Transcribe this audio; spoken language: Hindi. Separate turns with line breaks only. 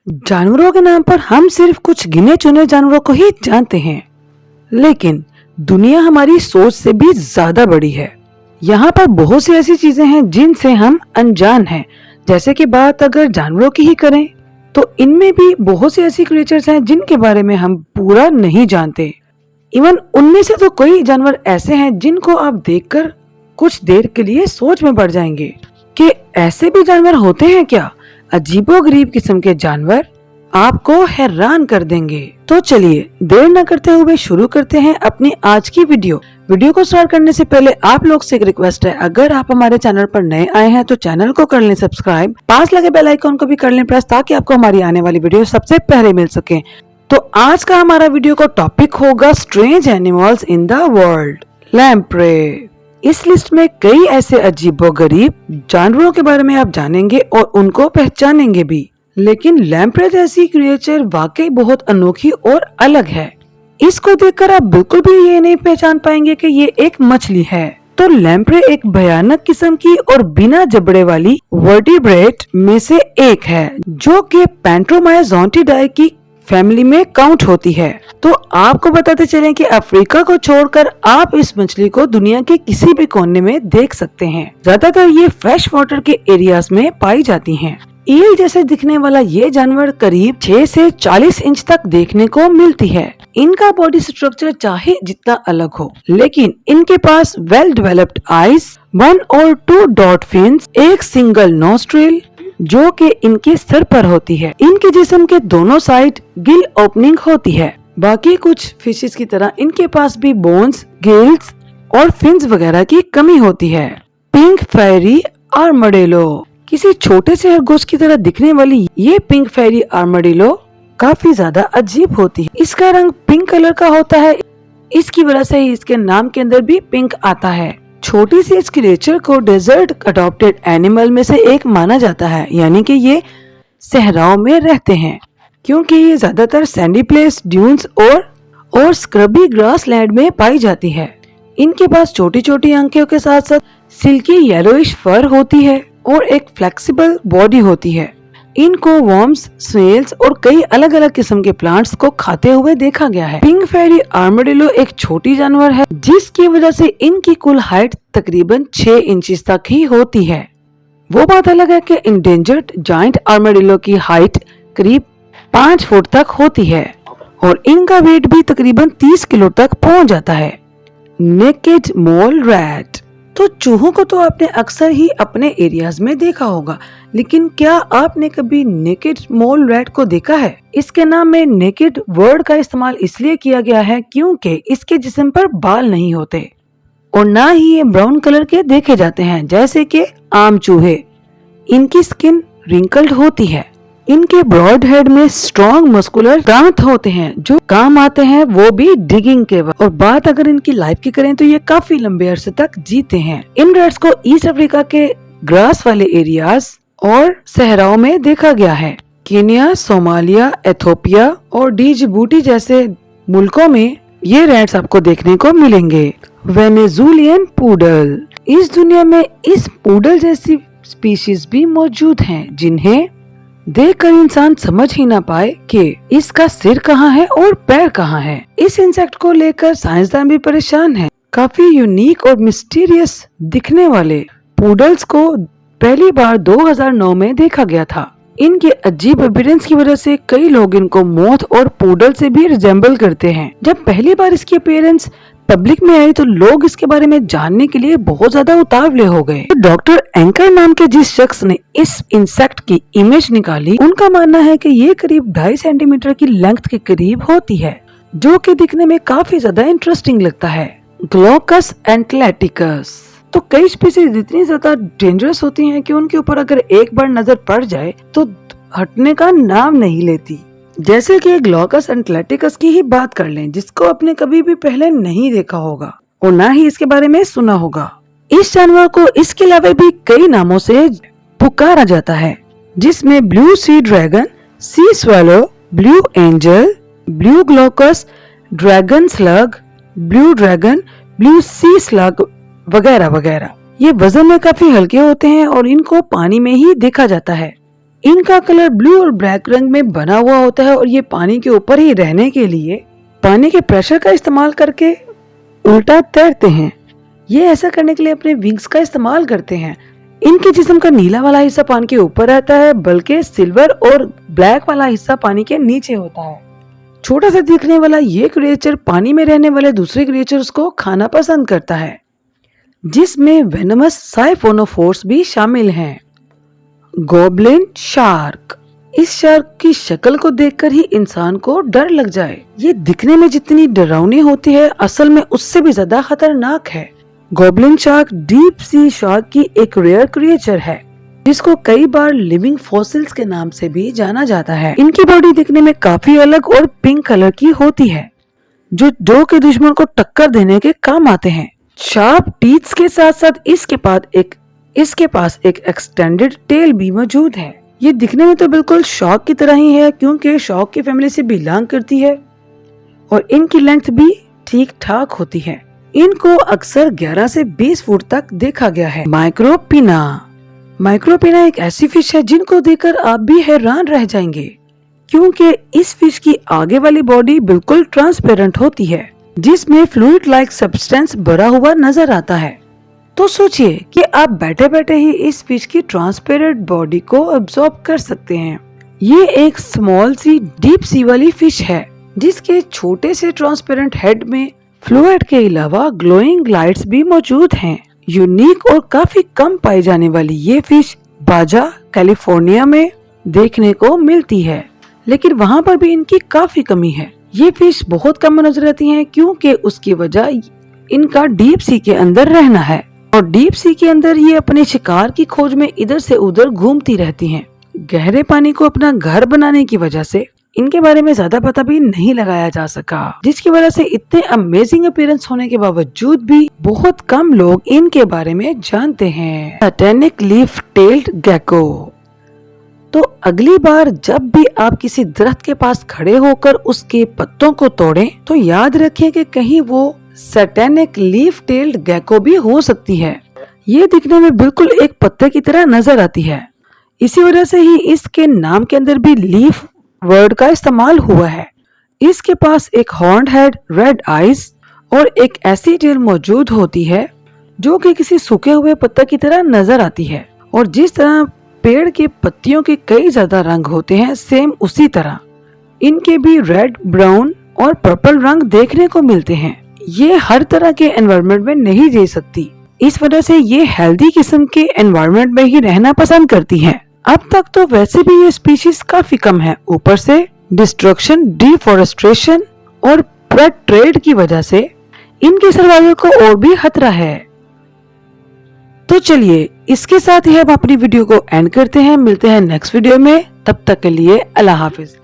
जानवरों के नाम पर हम सिर्फ कुछ गिने चुने जानवरों को ही जानते हैं, लेकिन दुनिया हमारी सोच से भी ज्यादा बड़ी है। यहाँ पर बहुत सी ऐसी चीजें हैं जिनसे हम अनजान हैं। जैसे कि बात अगर जानवरों की ही करें तो इनमें भी बहुत सी ऐसी क्रिएचर्स हैं जिनके बारे में हम पूरा नहीं जानते। इवन उनमें से तो कई जानवर ऐसे हैं जिनको आप देखकर कुछ देर के लिए सोच में पड़ जाएंगे कि ऐसे भी जानवर होते हैं क्या। अजीबोगरीब किस्म के जानवर आपको हैरान कर देंगे। तो चलिए देर न करते हुए शुरू करते हैं अपनी आज की वीडियो को स्टार्ट करने से पहले आप लोग से एक रिक्वेस्ट है, अगर आप हमारे चैनल पर नए आए हैं तो चैनल को कर लें सब्सक्राइब, पास लगे बेल आइकॉन को भी कर लें प्रेस, ताकि आपको हमारी आने वाली वीडियो सबसे पहले मिल सके। तो आज का हमारा वीडियो का टॉपिक होगा strange animals in the world, lamprey. इस लिस्ट में कई ऐसे अजीबोगरीब जानवरों के बारे में आप जानेंगे और उनको पहचानेंगे भी, लेकिन लैम्प्रे जैसी क्रिएचर वाकई बहुत अनोखी और अलग है। इसको देखकर आप बिल्कुल भी ये नहीं पहचान पाएंगे कि ये एक मछली है। तो लैम्प्रे एक भयानक किस्म की और बिना जबड़े वाली वर्टिब्रेट में से एक है, जो कि पैंट्रोमायज़ोंटिडाई की फैमिली में काउंट होती है। तो आपको बताते चलें कि अफ्रीका को छोड़कर आप इस मछली को दुनिया के किसी भी कोने में देख सकते हैं। ज्यादातर ये फ्रेश वाटर के एरियाज में पाई जाती हैं। ईल जैसे दिखने वाला ये जानवर करीब 6 से 40 इंच तक देखने को मिलती है। इनका बॉडी स्ट्रक्चर चाहे जितना अलग हो, लेकिन इनके पास वेल डेवलप्ड आईज, 1 और 2 डॉट फिन्स, एक सिंगल नोस्ट्रिल जो कि इनके सर पर होती है। इनके जिस्म के दोनों साइड गिल ओपनिंग होती है। बाकी कुछ फिशेस की तरह इनके पास भी बोन्स, गिल्स और फिन्स वगैरह की कमी होती है। पिंक फेरी आर्माडिलो किसी छोटे से खरगोश की तरह दिखने वाली ये पिंक फेरी आर्माडिलो काफी ज्यादा अजीब होती है। इसका रंग पिंक कलर का होता है, इसकी वजह से ही इसके नाम के अंदर भी पिंक आता है। छोटी सी इस क्रिएचर को डेजर्ट अडॉप्टेड एनिमल में से एक माना जाता है, यानी कि ये सहराओं में रहते हैं, क्योंकि ये ज्यादातर सैंडी प्लेस, ड्यून्स और स्क्रबी ग्रासलैंड में पाई जाती है। इनके पास छोटी छोटी आंखें के साथ साथ सिल्की येलोइश फर होती है और एक फ्लेक्सिबल बॉडी होती है। इनको वर्म्स, स्नेल्स और कई अलग अलग किस्म के प्लांट्स को खाते हुए देखा गया है। पिंक फेरी आर्माडिलो एक छोटी जानवर है, जिसकी वजह से इनकी कुल हाइट तकरीबन 6 इंच तक ही होती है। वो बात अलग है कि इंडेंजर्ड जायंट आर्माडिलो की हाइट करीब 5 फुट तक होती है और इनका वेट भी तकरीबन 30 किलो तक पहुंच जाता है। नेकेड मोल रैट, तो चूहों को तो आपने अक्सर ही अपने एरियाज में देखा होगा, लेकिन क्या आपने कभी नेकेड मोल रैट को देखा है? इसके नाम में नेकेड वर्ड का इस्तेमाल इसलिए किया गया है क्योंकि इसके जिस्म पर बाल नहीं होते और ना ही ये ब्राउन कलर के देखे जाते हैं जैसे कि आम चूहे। इनकी स्किन रिंकल्ड होती है। इनके ब्रॉड हेड में स्ट्रॉन्ग मस्कुलर दांत होते हैं जो काम आते हैं, वो भी डिगिंग के वक्त। और बात अगर इनकी लाइफ की करें तो ये काफी लंबे अरसे तक जीते हैं। इन रैट्स को ईस्ट अफ्रीका के ग्रास वाले एरियाज और सहराओं में देखा गया है। केन्या, सोमालिया, एथोपिया और डिजिबूटी जैसे मुल्कों में ये रैट्स आपको देखने को मिलेंगे। वेनेजुएलियन पूडल, इस दुनिया में इस पूडल जैसी स्पीशीज भी मौजूद हैं जिन्हें देखकर इंसान समझ ही ना पाए कि इसका सिर कहाँ है और पैर कहाँ है। इस इंसेक्ट को लेकर साइंसदान भी परेशान हैं। काफी यूनिक और मिस्टीरियस दिखने वाले पूडल्स को पहली बार 2009 में देखा गया था। इनके अजीब अपीयरेंस की वजह से कई लोग इनको मोथ और पूडल से भी रिजेंबल करते हैं। जब पहली बार इसकी अपीयरेंस पब्लिक में आई तो लोग इसके बारे में जानने के लिए बहुत ज्यादा उतावले हो गए। तो डॉक्टर एंकर नाम के जिस शख्स ने इस इंसेक्ट की इमेज निकाली, उनका मानना है कि ये करीब 2.5 सेंटीमीटर की लेंथ के करीब होती है, जो कि दिखने में काफी ज्यादा इंटरेस्टिंग लगता है। ग्लोकस एंटलेटिकस, तो कई स्पीशीज इतनी ज्यादा डेंजरस होती हैं कि उनके ऊपर अगर एक बार नजर पड़ जाए तो हटने का नाम नहीं लेती। जैसे कि ग्लोकस एंटलेटिकस की ही बात कर लें, जिसको आपने कभी भी पहले नहीं देखा होगा और ना ही इसके बारे में सुना होगा। इस जानवर को इसके अलावा भी कई नामों से पुकारा जाता है, जिसमें blue sea dragon, sea swallow, blue angel, blue glaucus, dragon slug, blue dragon, blue sea slug वगैरह वगैरह। ये वजन में काफी हल्के होते हैं और इनको पानी में ही देखा जाता है। इनका कलर ब्लू और ब्लैक रंग में बना हुआ होता है और ये पानी के ऊपर ही रहने के लिए पानी के प्रेशर का इस्तेमाल करके उल्टा तैरते हैं। ये ऐसा करने के लिए अपने विंग्स का इस्तेमाल करते हैं। इनके जिस्म का नीला वाला हिस्सा पानी के ऊपर रहता है, बल्कि सिल्वर और ब्लैक वाला हिस्सा पानी के नीचे होता है। छोटा सा दिखने वाला ये क्रिएचर पानी में रहने वाले दूसरे क्रिएचर्स को खाना पसंद करता है, जिसमें वेनमस साइफोनोफोर्स भी शामिल हैं। Goblin shark. इस शार्क की शक्ल को देखकर ही इंसान को डर लग जाए। ये दिखने में जितनी डरावनी होती है, असल में उससे भी ज्यादा खतरनाक है। Goblin shark deep sea shark की एक रेयर क्रिएचर है, जिसको कई बार लिविंग फॉसिल्स के नाम से भी जाना जाता है। इनकी बॉडी दिखने में काफी अलग और पिंक कलर की होती है, जो के दुश्मन को टक्कर देने के काम आते हैं। शार्प टीथ्स के साथ साथ इसके पास एक एक्सटेंडेड टेल भी मौजूद है। ये दिखने में तो बिल्कुल शार्क की तरह ही है, क्योंकि शार्क की फैमिली से बिलोंग करती है और इनकी लेंथ भी ठीक ठाक होती है। इनको अक्सर 11 से 20 फुट तक देखा गया है। माइक्रोपिना एक ऐसी फिश है जिनको देखकर आप भी हैरान रह जाएंगे, क्योंकि इस फिश की आगे वाली बॉडी बिल्कुल ट्रांसपेरेंट होती है, जिसमें फ्लूइड लाइक सब्सटेंस भरा हुआ नजर आता है। तो सोचिए कि आप बैठे बैठे ही इस फिश की ट्रांसपेरेंट बॉडी को अब्सॉर्ब कर सकते हैं। ये एक स्मॉल सी डीप सी वाली फिश है, जिसके छोटे से ट्रांसपेरेंट हेड में फ्लूइड के अलावा ग्लोइंग लाइट्स भी मौजूद हैं। यूनिक और काफी कम पाई जाने वाली ये फिश बाजा कैलिफोर्निया में देखने को मिलती है, लेकिन वहाँ पर भी इनकी काफी कमी है। ये फिश बहुत कम नजर आती हैं, क्योंकि उसकी वजह इनका डीप सी के अंदर रहना है, और डीप सी के अंदर ये अपने शिकार की खोज में इधर से उधर घूमती रहती हैं। गहरे पानी को अपना घर बनाने की वजह से इनके बारे में ज्यादा पता भी नहीं लगाया जा सका, जिसकी वजह से इतने अमेजिंग अपीयरेंस होने के बावजूद भी बहुत कम लोग इनके बारे में जानते हैं। Satanic leaf tailed gecko. तो अगली बार जब भी आप किसी दरख्त के पास खड़े होकर उसके पत्तों को तोड़ें, तो याद रखें कि कहीं वो सैटेनिक लीफ टेल्ड गेको भी हो सकती है। ये दिखने में बिल्कुल एक पत्ते की तरह नजर आती है, इसी वजह से ही इसके नाम के अंदर भी लीफ वर्ड का इस्तेमाल हुआ है। इसके पास एक हॉर्न हेड, रेड आईज और एक ऐसी टेल मौजूद होती है जो कि किसी सूखे हुए पत्ते की तरह नजर आती है, और जिस तरह पेड़ के पत्तियों के कई ज्यादा रंग होते हैं, सेम उसी तरह इनके भी रेड, ब्राउन और पर्पल रंग देखने को मिलते हैं। ये हर तरह के एनवायरनमेंट में नहीं जी सकती, इस वजह से ये हेल्दी किस्म के एनवायरनमेंट में ही रहना पसंद करती हैं। अब तक तो वैसे भी ये स्पीशीज काफी कम है, ऊपर से डिस्ट्रक्शन, डिफॉरेस्टेशन और प्रेड ट्रेड की वजह से इनके सर्वाइवल को और भी खतरा है। तो चलिए, इसके साथ ही हम अपनी वीडियो को एंड करते हैं। मिलते हैं नेक्स्ट वीडियो में, तब तक के लिए अल्लाह हाफिज।